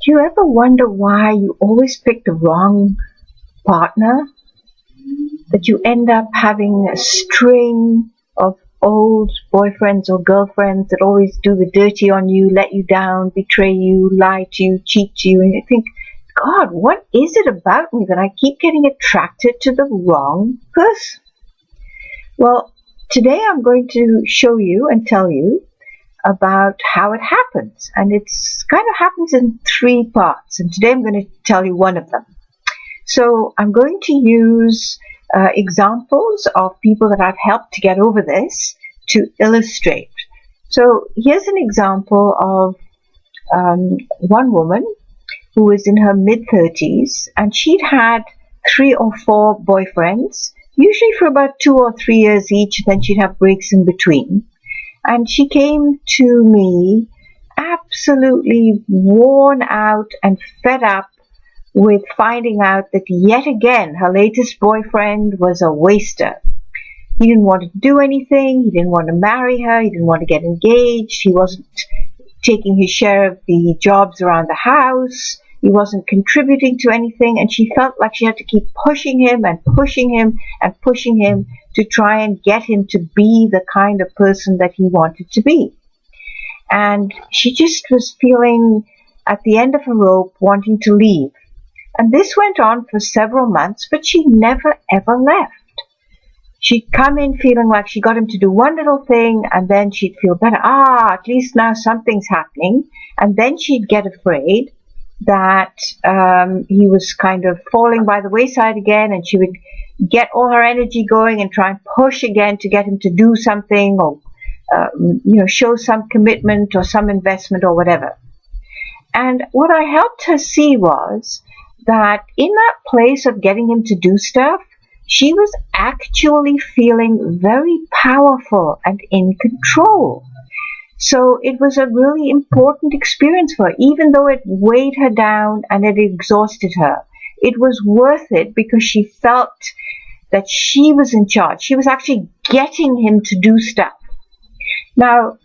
Do you ever wonder why you always pick the wrong partner? That you end up having a string of old boyfriends or girlfriends that always do the dirty on you, let you down, betray you, lie to you, cheat to you, and you think, God, what is it about me that I keep getting attracted to the wrong person? Well, today I'm going to show you and tell you about how it happens. And it's kind of happens in 3 parts. And today I'm going to tell you one of them. So I'm going to use examples of people that I've helped to get over this to illustrate. So here's an example of one woman who was in her mid-30s, and she'd had 3 or 4 boyfriends, usually for about 2 or 3 years each, then she'd have breaks in between. And she came to me absolutely worn out and fed up with finding out that yet again her latest boyfriend was a waster. He didn't want to do anything, he didn't want to marry her, he didn't want to get engaged, he wasn't taking his share of the jobs around the house, he wasn't contributing to anything, and she felt like she had to keep pushing him and pushing him and pushing him to try and get him to be the kind of person that he wanted to be. And she just was feeling at the end of her rope, wanting to leave. And this went on for several months, but she never ever left. She'd come in feeling like she got him to do one little thing, and then she'd feel better. At least now something's happening. And then she'd get afraid that he was kind of falling by the wayside again, and she would get all her energy going and try and push again to get him to do something, or show some commitment or some investment or whatever. And what I helped her see was that in that place of getting him to do stuff, she was actually feeling very powerful and in control. So it was a really important experience for her, even though it weighed her down and it exhausted her. It was worth it because she felt that she was in charge. She was actually getting him to do stuff. Now,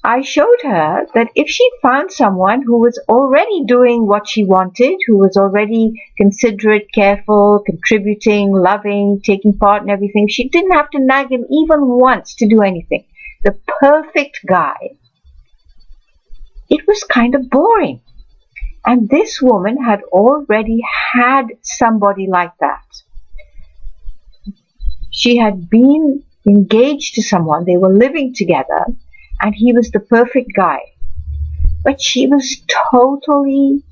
I showed her that if she found someone who was already doing what she wanted, who was already considerate, careful, contributing, loving, taking part in everything, she didn't have to nag him even once to do anything. The perfect guy. It was kind of boring. And this woman had already had somebody like that. She had been engaged to someone, they were living together, and he was the perfect guy. But she was totally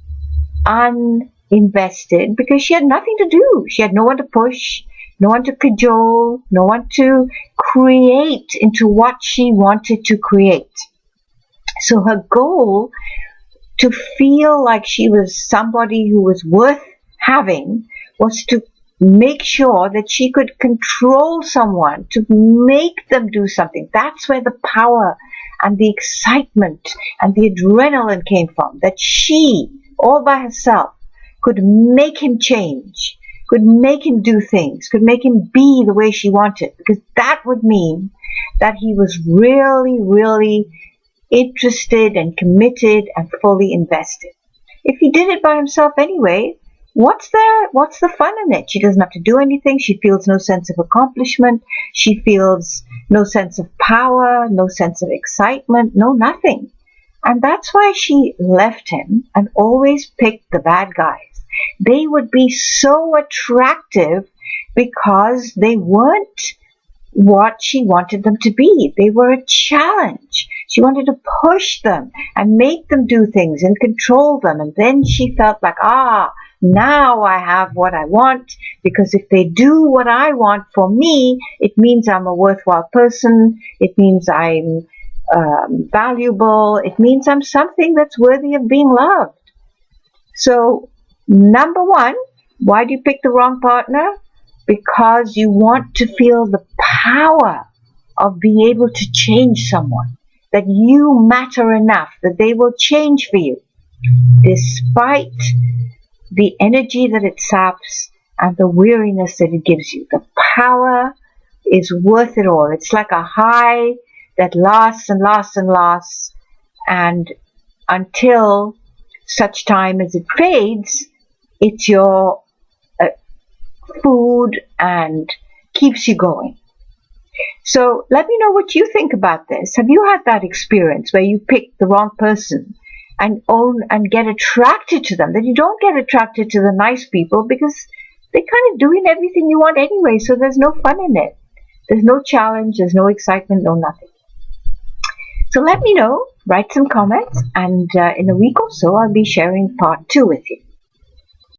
uninvested because she had nothing to do. She had no one to push, no one to cajole, no one to create into what she wanted to create. So her goal to feel like she was somebody who was worth having was to make sure that she could control someone, to make them do something. That's where the power and the excitement and the adrenaline came from, that she, all by herself, could make him change, could make him do things, could make him be the way she wanted, because that would mean that he was really, really interested and committed and fully invested. If he did it by himself anyway, what's the fun in it? She doesn't have to do anything. She feels no sense of accomplishment. She feels no sense of power, no sense of excitement, no nothing. And that's why she left him and always picked the bad guys. They would be so attractive because they weren't what she wanted them to be. They were a challenge. She wanted to push them and make them do things and control them. And then she felt like, now I have what I want, because if they do what I want for me, it means I'm a worthwhile person. It means I'm valuable. It means I'm something that's worthy of being loved. So, number 1, why do you pick the wrong partner? Because you want to feel the power of being able to change someone, that you matter enough, that they will change for you, despite the energy that it saps and the weariness that it gives you. The power is worth it all. It's like a high that lasts and lasts and lasts, and until such time as it fades, it's your food and keeps you going. So let me know what you think about this. Have you had that experience where you pick the wrong person and get attracted to them? That you don't get attracted to the nice people because they're kind of doing everything you want anyway, so there's no fun in it. There's no challenge, there's no excitement, no nothing. So let me know, write some comments, and in a week or so I'll be sharing part 2 with you.